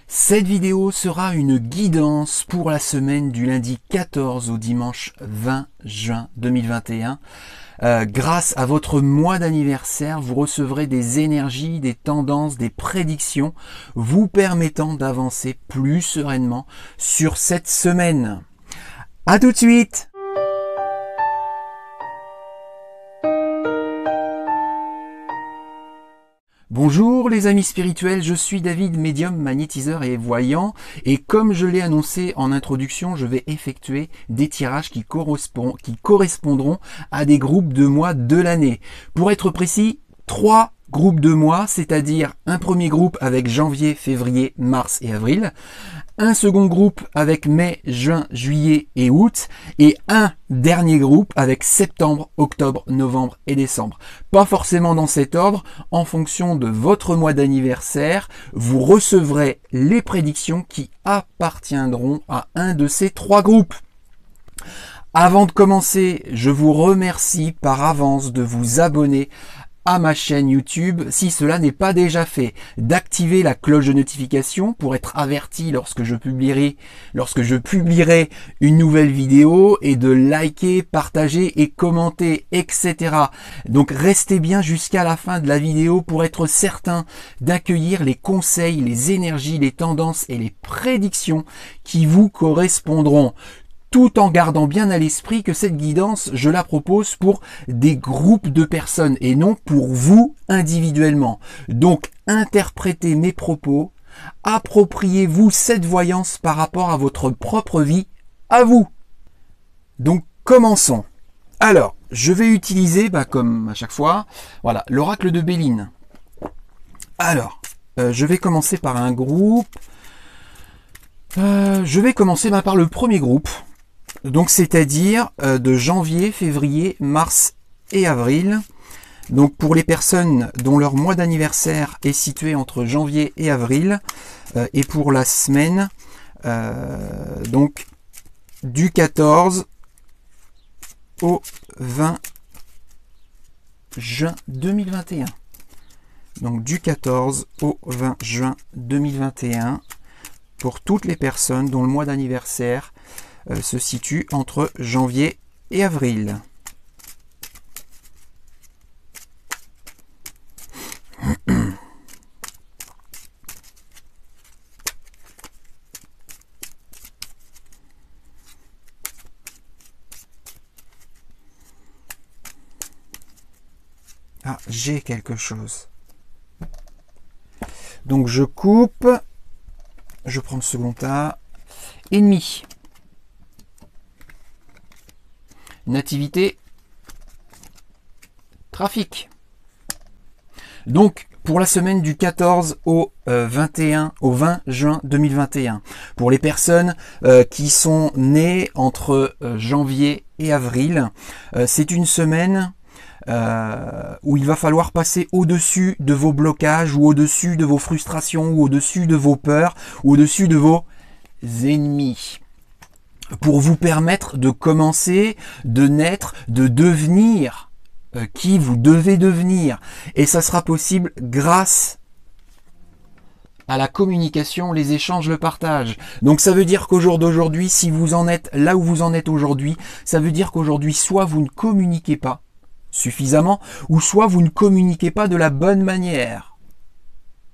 Cette vidéo sera une guidance pour la semaine du lundi 14 au dimanche 20 juin 2021. Grâce à votre mois d'anniversaire, vous recevrez des énergies, des tendances, des prédictions vous permettant d'avancer plus sereinement sur cette semaine. À tout de suite! Bonjour les amis spirituels, je suis David, médium, magnétiseur et voyant, et comme je l'ai annoncé en introduction, je vais effectuer des tirages qui correspondront à des groupes de mois de l'année. Pour être précis, 3 groupes de mois, c'est-à-dire un premier groupe avec janvier, février, mars et avril, un second groupe avec mai, juin, juillet et août, et un dernier groupe avec septembre, octobre, novembre et décembre. Pas forcément dans cet ordre, en fonction de votre mois d'anniversaire, vous recevrez les prédictions qui appartiendront à un de ces 3 groupes. Avant de commencer, je vous remercie par avance de vous abonner à ma chaîne YouTube, si cela n'est pas déjà fait, d'activer la cloche de notification pour être averti lorsque je publierai une nouvelle vidéo, et de liker, partager et commenter, etc. Donc restez bien jusqu'à la fin de la vidéo pour être certain d'accueillir les conseils, les énergies, les tendances et les prédictions qui vous correspondront, tout en gardant bien à l'esprit que cette guidance, je la propose pour des groupes de personnes et non pour vous individuellement. Donc, interprétez mes propos, appropriez-vous cette voyance par rapport à votre propre vie, à vous. Donc, commençons. Alors, je vais utiliser, comme à chaque fois, voilà, l'oracle de Béline. Alors, je vais commencer par un groupe. Je vais commencer par le premier groupe. Donc c'est-à-dire de janvier, février, mars et avril. Donc pour les personnes dont leur mois d'anniversaire est situé entre janvier et avril, et pour la semaine, donc du 14 au 20 juin 2021. Donc du 14 au 20 juin 2021 pour toutes les personnes dont le mois d'anniversaire se situe entre janvier et avril. Ah, j'ai quelque chose. Donc je coupe, je prends le second tas, ennemi. Nativité, trafic. Donc, pour la semaine du 14 au 20 juin 2021, pour les personnes qui sont nées entre janvier et avril, c'est une semaine où il va falloir passer au-dessus de vos blocages, ou au-dessus de vos frustrations, ou au-dessus de vos peurs, ou au-dessus de vos ennemis, pour vous permettre de commencer, de naître, de devenir qui vous devez devenir. Et ça sera possible grâce à la communication, les échanges, le partage. Donc ça veut dire qu'au jour d'aujourd'hui, si vous en êtes là où vous en êtes aujourd'hui, ça veut dire qu'aujourd'hui, soit vous ne communiquez pas suffisamment, ou soit vous ne communiquez pas de la bonne manière.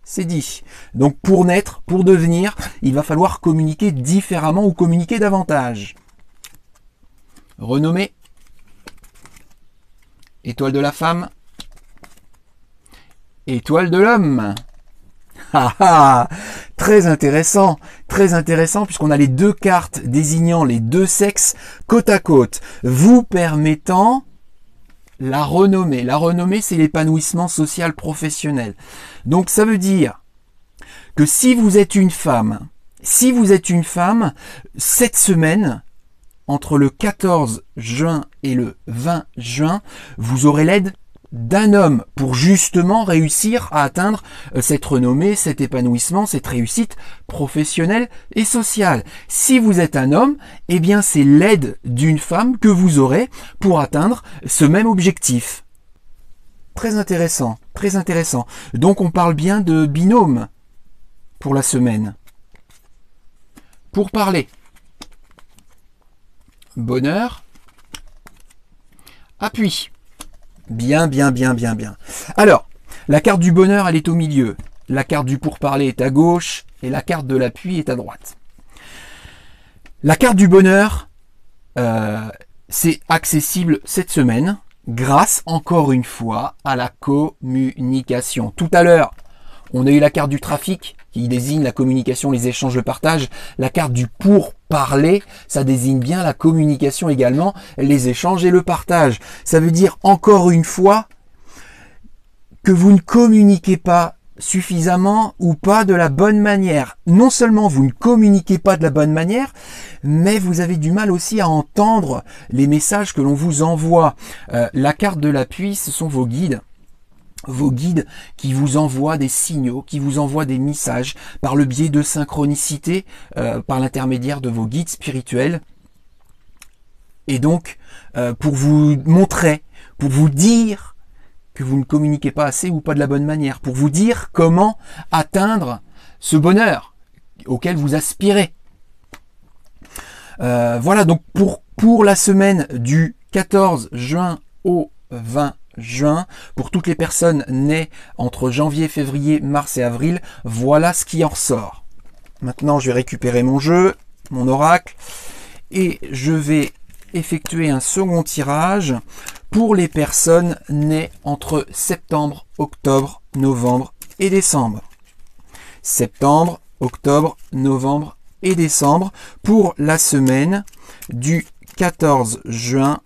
C'est dit. Donc pour naître, pour devenir, il va falloir communiquer différemment ou communiquer davantage. Renommée. Étoile de la femme. Étoile de l'homme. Ah ah, très intéressant puisqu'on a les 2 cartes désignant les 2 sexes côte à côte, vous permettant la renommée. La renommée, c'est l'épanouissement social professionnel. Donc ça veut dire que si vous êtes une femme, cette semaine, entre le 14 juin et le 20 juin, vous aurez l'aide d'un homme pour justement réussir à atteindre cette renommée, cet épanouissement, cette réussite professionnelle et sociale. Si vous êtes un homme, eh bien c'est l'aide d'une femme que vous aurez pour atteindre ce même objectif. Très intéressant, très intéressant. Donc on parle bien de binôme pour la semaine. Pour parler. Bonheur. Appui. Bien, bien, bien, bien, bien. Alors, la carte du bonheur, elle est au milieu. La carte du pourparler est à gauche et la carte de l'appui est à droite. La carte du bonheur, c'est accessible cette semaine grâce, encore une fois, à la communication. Tout à l'heure, on a eu la carte du trafic qui désigne la communication, les échanges, le partage. La carte du pourparler, ça désigne bien la communication également, les échanges et le partage. Ça veut dire, encore une fois, que vous ne communiquez pas suffisamment ou pas de la bonne manière. Non seulement vous ne communiquez pas de la bonne manière, mais vous avez du mal aussi à entendre les messages que l'on vous envoie. La carte de l'appui, ce sont vos guides. Vos guides qui vous envoient des signaux, qui vous envoient des messages par le biais de synchronicité, par l'intermédiaire de vos guides spirituels. Et donc, pour vous montrer, pour vous dire que vous ne communiquez pas assez ou pas de la bonne manière, pour vous dire comment atteindre ce bonheur auquel vous aspirez. Voilà, donc pour la semaine du 14 juin au 20 juin, pour toutes les personnes nées entre janvier, février, mars et avril, voilà ce qui en ressort. Maintenant, je vais récupérer mon jeu, mon oracle, et je vais effectuer un second tirage pour les personnes nées entre septembre, octobre, novembre et décembre. Septembre, octobre, novembre et décembre pour la semaine du 14 juin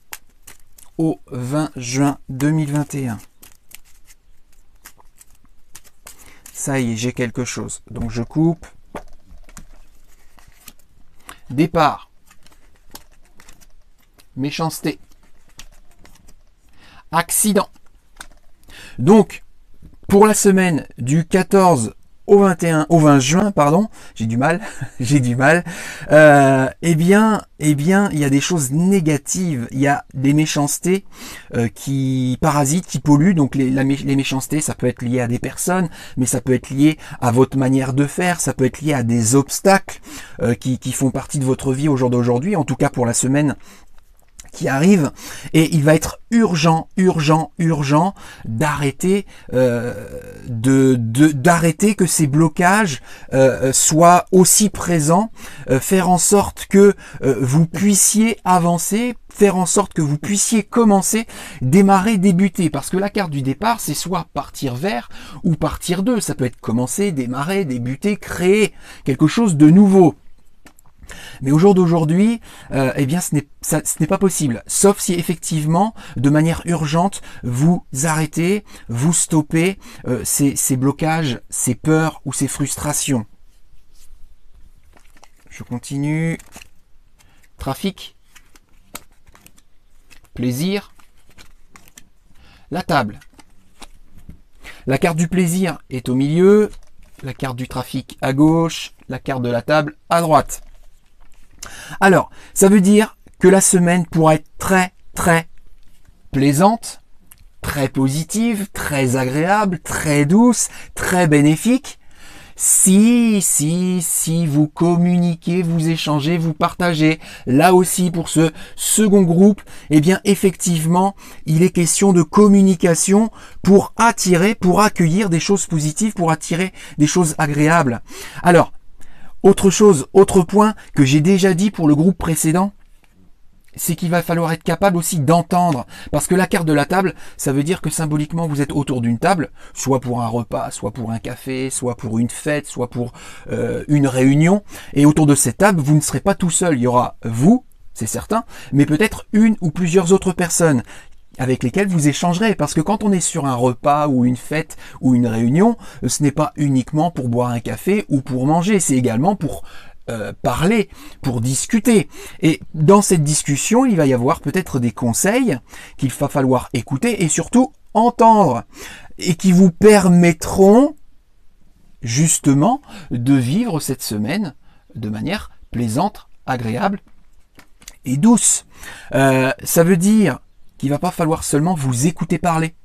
au 20 juin 2021. Ça y est, j'ai quelque chose. Donc je coupe. Départ. Méchanceté. Accident. Donc, pour la semaine du 14 au 20 juin, pardon, j'ai du mal, eh bien, il y a des choses négatives, il y a des méchancetés qui parasitent, qui polluent. Donc les méchancetés, ça peut être lié à des personnes, mais ça peut être lié à votre manière de faire, ça peut être lié à des obstacles qui font partie de votre vie au jour d'aujourd'hui, en tout cas pour la semaine qui arrive, et il va être urgent d'arrêter d'arrêter que ces blocages soient aussi présents, faire en sorte que vous puissiez avancer, faire en sorte que vous puissiez commencer, démarrer, débuter, parce que la carte du départ, c'est soit partir vers ou partir de. Ça peut être commencer, démarrer, débuter, créer quelque chose de nouveau. Mais au jour d'aujourd'hui, eh bien, ce n'est pas possible. Sauf si effectivement, de manière urgente, vous arrêtez, vous stoppez ces blocages, ces peurs ou ces frustrations. Je continue. Trafic. Plaisir. La table. La carte du plaisir est au milieu. La carte du trafic à gauche. La carte de la table à droite. Alors, ça veut dire que la semaine pourra être très plaisante, très positive, très agréable, très douce, très bénéfique, si vous communiquez, vous échangez, vous partagez. Là aussi, pour ce second groupe, eh bien, effectivement, il est question de communication pour attirer, pour accueillir des choses positives, pour attirer des choses agréables. Alors, autre point que j'ai déjà dit pour le groupe précédent, c'est qu'il va falloir être capable aussi d'entendre. Parce que la carte de la table, ça veut dire que symboliquement, vous êtes autour d'une table, soit pour un repas, soit pour un café, soit pour une fête, soit pour une réunion. Et autour de cette table, vous ne serez pas tout seul. Il y aura vous, c'est certain, mais peut-être une ou plusieurs autres personnes avec lesquelles vous échangerez. Parce que quand on est sur un repas ou une fête ou une réunion, ce n'est pas uniquement pour boire un café ou pour manger, c'est également pour parler, pour discuter. Et dans cette discussion, il va y avoir peut-être des conseils qu'il va falloir écouter et surtout entendre, et qui vous permettront justement de vivre cette semaine de manière plaisante, agréable et douce. Ça veut dire qu'il va pas falloir seulement vous écouter parler,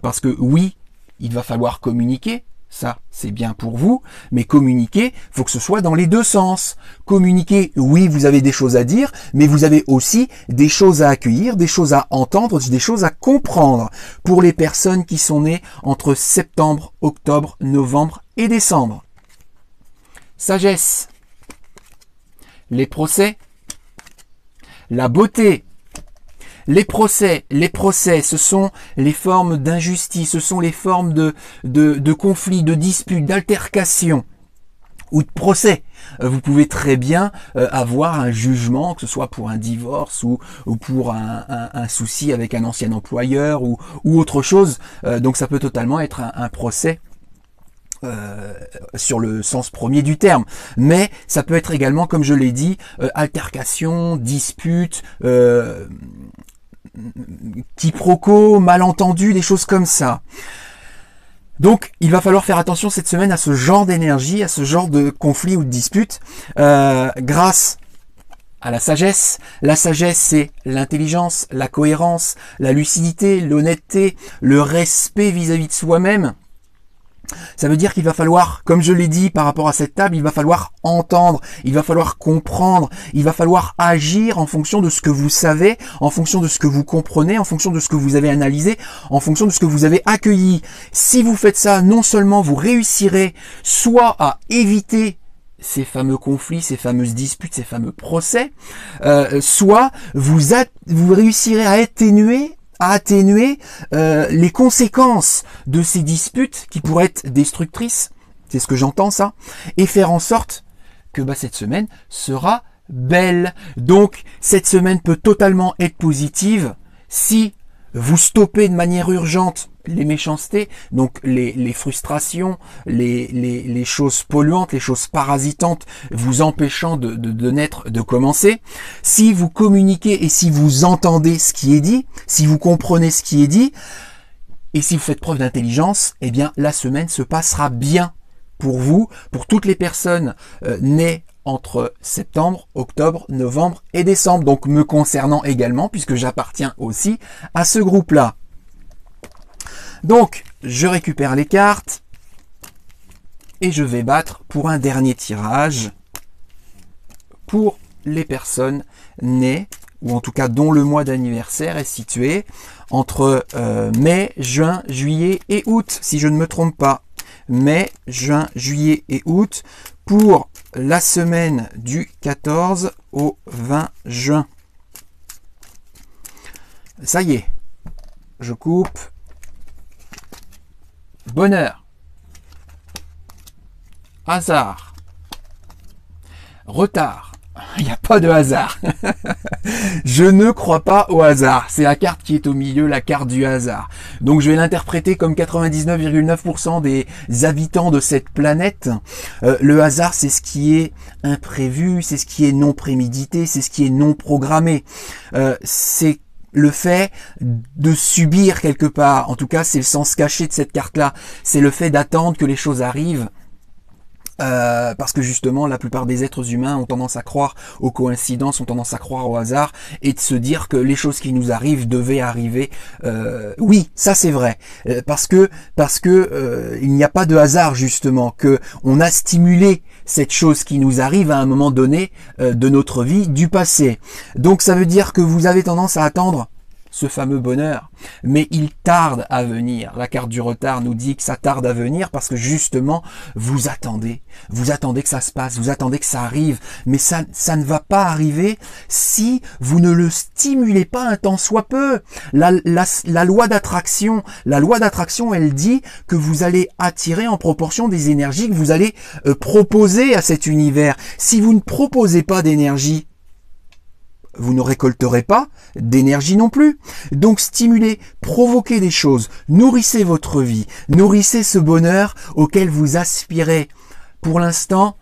parce que oui, il va falloir communiquer, Ça, c'est bien pour vous, mais communiquer, faut que ce soit dans les deux sens. Communiquer, oui, vous avez des choses à dire, mais vous avez aussi des choses à accueillir, des choses à entendre, des choses à comprendre. Pour les personnes qui sont nées entre septembre, octobre, novembre et décembre. Sagesse. Les procès. La beauté. Les procès, ce sont les formes d'injustice, ce sont les formes de conflits, de disputes, d'altercations ou de procès. Vous pouvez très bien avoir un jugement, que ce soit pour un divorce ou pour un souci avec un ancien employeur ou autre chose. Donc ça peut totalement être un procès. Sur le sens premier du terme, mais ça peut être également, comme je l'ai dit, altercation, dispute, quiproquo, malentendu, des choses comme ça. Donc, il va falloir faire attention cette semaine à ce genre d'énergie, à ce genre de conflit ou de dispute, grâce à la sagesse. La sagesse, c'est l'intelligence, la cohérence, la lucidité, l'honnêteté, le respect vis-à-vis de soi-même. Ça veut dire qu'il va falloir, comme je l'ai dit par rapport à cette table, il va falloir entendre, il va falloir comprendre, il va falloir agir en fonction de ce que vous savez, en fonction de ce que vous comprenez, en fonction de ce que vous avez analysé, en fonction de ce que vous avez accueilli. Si vous faites ça, non seulement vous réussirez soit à éviter ces fameux conflits, ces fameuses disputes, ces fameux procès, soit vous réussirez à atténuer les conséquences de ces disputes qui pourraient être destructrices, c'est ce que j'entends ça, et faire en sorte que cette semaine sera belle. Donc cette semaine peut totalement être positive si vous stoppez de manière urgente les méchancetés, donc les frustrations, les choses polluantes, les choses parasitantes vous empêchant de naître, de commencer. Si vous communiquez et si vous entendez ce qui est dit, si vous comprenez ce qui est dit, et si vous faites preuve d'intelligence, eh bien la semaine se passera bien pour vous, pour toutes les personnes nées entre septembre, octobre, novembre et décembre, donc me concernant également, puisque j'appartiens aussi à ce groupe-là. Donc, je récupère les cartes et je vais battre pour un dernier tirage pour les personnes nées, ou en tout cas dont le mois d'anniversaire est situé entre mai, juin, juillet et août, si je ne me trompe pas. Mai, juin, juillet et août pour la semaine du 14 au 20 juin. Ça y est, je coupe. Bonheur, hasard, retard. Il n'y a pas de hasard. Je ne crois pas au hasard. C'est la carte qui est au milieu, la carte du hasard. Donc je vais l'interpréter comme 99,9% des habitants de cette planète. Le hasard, c'est ce qui est imprévu, c'est ce qui est non prémédité, c'est ce qui est non programmé. C'est le fait de subir quelque part, en tout cas c'est le sens caché de cette carte-là, c'est le fait d'attendre que les choses arrivent, parce que justement la plupart des êtres humains ont tendance à croire aux coïncidences, ont tendance à croire au hasard, et de se dire que les choses qui nous arrivent devaient arriver. Oui, ça c'est vrai, parce que il n'y a pas de hasard justement, que on a stimulé cette chose qui nous arrive à un moment donné de notre vie du passé. Donc ça veut dire que vous avez tendance à attendre ce fameux bonheur, mais il tarde à venir. La carte du retard nous dit que ça tarde à venir parce que justement vous attendez que ça se passe, vous attendez que ça arrive, mais ça ne va pas arriver si vous ne le stimulez pas un tant soit peu. La loi d'attraction, elle dit que vous allez attirer en proportion des énergies que vous allez proposer à cet univers. Si vous ne proposez pas d'énergie, vous ne récolterez pas d'énergie non plus. Donc stimulez, provoquez des choses, nourrissez votre vie, nourrissez ce bonheur auquel vous aspirez. Pour l'instant,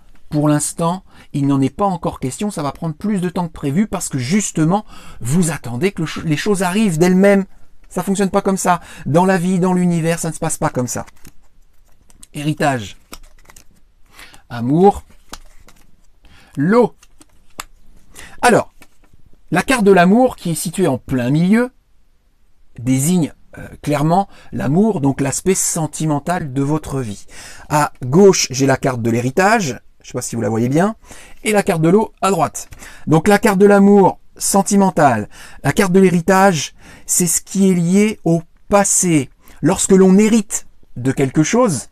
il n'en est pas encore question, ça va prendre plus de temps que prévu parce que justement, vous attendez que les choses arrivent d'elles-mêmes. Ça fonctionne pas comme ça. Dans la vie, dans l'univers, ça ne se passe pas comme ça. Héritage. Amour. L'eau. Alors, la carte de l'amour, qui est située en plein milieu, désigne clairement l'amour, donc l'aspect sentimental de votre vie. À gauche, j'ai la carte de l'héritage, je sais pas si vous la voyez bien, et la carte de l'eau à droite. Donc la carte de l'amour sentimental, la carte de l'héritage, c'est ce qui est lié au passé. Lorsque l'on hérite de quelque chose,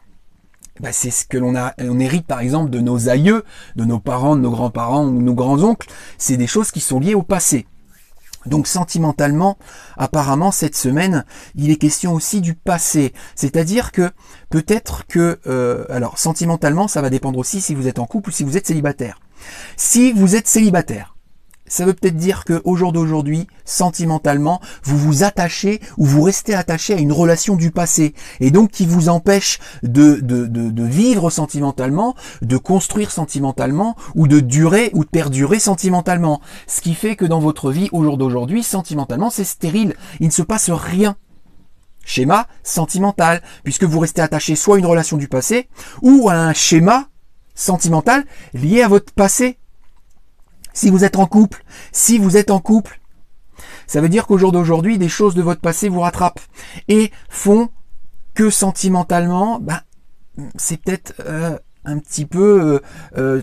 ben c'est ce que on hérite par exemple de nos aïeux, de nos parents, de nos grands-parents ou nos grands-oncles, c'est des choses qui sont liées au passé. Donc sentimentalement, apparemment cette semaine, il est question aussi du passé. C'est-à-dire que peut-être que, alors sentimentalement, ça va dépendre aussi si vous êtes en couple ou si vous êtes célibataire. Si vous êtes célibataire, ça veut peut-être dire qu'au jour d'aujourd'hui, sentimentalement, vous vous attachez ou vous restez attaché à une relation du passé et donc qui vous empêche de vivre sentimentalement, de construire sentimentalement ou de durer ou de perdurer sentimentalement. Ce qui fait que dans votre vie, au jour d'aujourd'hui, sentimentalement, c'est stérile. Il ne se passe rien. Schéma sentimental, puisque vous restez attaché soit à une relation du passé ou à un schéma sentimental lié à votre passé. Si vous êtes en couple, ça veut dire qu'au jour d'aujourd'hui, des choses de votre passé vous rattrapent et font que sentimentalement, c'est peut-être un petit peu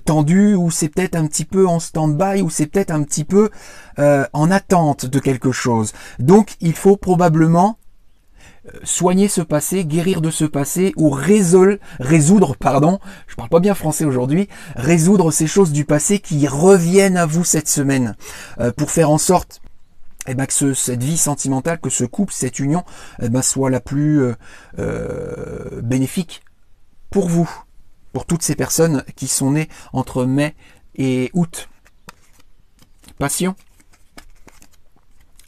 tendu, ou c'est peut-être un petit peu en stand-by, ou c'est peut-être un petit peu en attente de quelque chose. Donc, il faut probablement soigner ce passé, guérir de ce passé, ou résoudre, je parle pas bien français aujourd'hui, résoudre ces choses du passé qui reviennent à vous cette semaine, pour faire en sorte que cette vie sentimentale, que ce couple, cette union, soit la plus bénéfique pour vous, pour toutes ces personnes qui sont nées entre mai et août. Passion,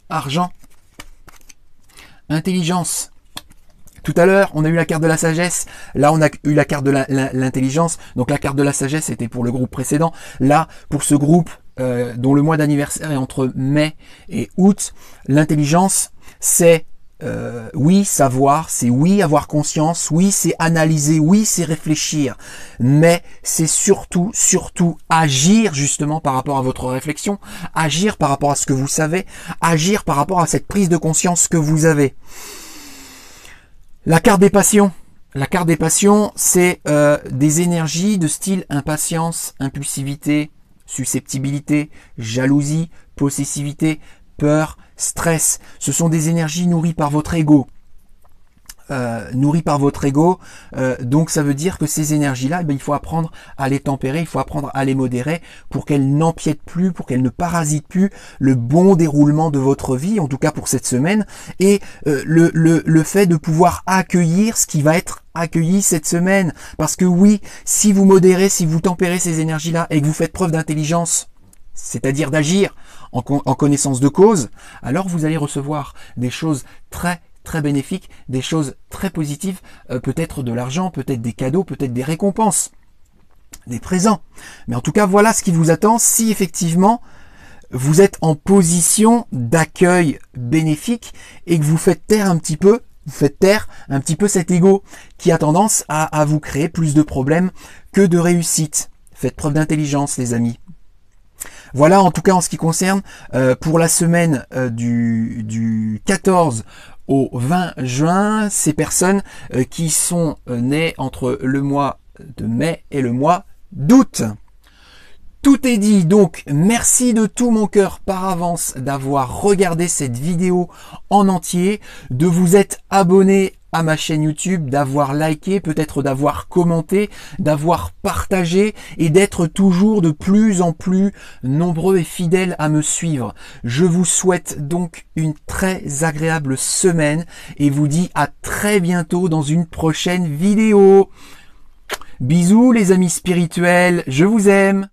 argent, intelligence. Tout à l'heure, on a eu la carte de la sagesse. Là, on a eu la carte de l'intelligence. Donc, la carte de la sagesse, c'était pour le groupe précédent. Là, pour ce groupe dont le mois d'anniversaire est entre mai et août, l'intelligence, c'est oui, savoir, c'est oui, avoir conscience, oui, c'est analyser, oui, c'est réfléchir, mais c'est surtout agir justement par rapport à votre réflexion, agir par rapport à ce que vous savez, agir par rapport à cette prise de conscience que vous avez. La carte des passions. La carte des passions, c'est des énergies de style impatience, impulsivité, susceptibilité, jalousie, possessivité, peur, stress. Ce sont des énergies nourries par votre ego. Donc ça veut dire que ces énergies-là, il faut apprendre à les tempérer, il faut apprendre à les modérer pour qu'elles n'empiètent plus, pour qu'elles ne parasitent plus le bon déroulement de votre vie, en tout cas pour cette semaine, et le fait de pouvoir accueillir ce qui va être accueilli cette semaine. Parce que oui, si vous modérez, si vous tempérez ces énergies-là et que vous faites preuve d'intelligence, c'est-à-dire d'agir en connaissance de cause, alors vous allez recevoir des choses très bénéfiques, des choses très positives, peut-être de l'argent, peut-être des cadeaux, peut-être des récompenses, des présents. Mais en tout cas, voilà ce qui vous attend si effectivement vous êtes en position d'accueil bénéfique et que vous faites taire un petit peu cet ego qui a tendance à vous créer plus de problèmes que de réussite. Faites preuve d'intelligence, les amis. Voilà, en tout cas en ce qui concerne pour la semaine du 14 au 20 juin, ces personnes qui sont nées entre le mois de mai et le mois d'août. Tout est dit, donc merci de tout mon cœur par avance d'avoir regardé cette vidéo en entier, de vous être abonné à ma chaîne YouTube, d'avoir liké, peut-être d'avoir commenté, d'avoir partagé et d'être toujours de plus en plus nombreux et fidèles à me suivre. Je vous souhaite donc une très agréable semaine et vous dis à très bientôt dans une prochaine vidéo. Bisous les amis spirituels, je vous aime.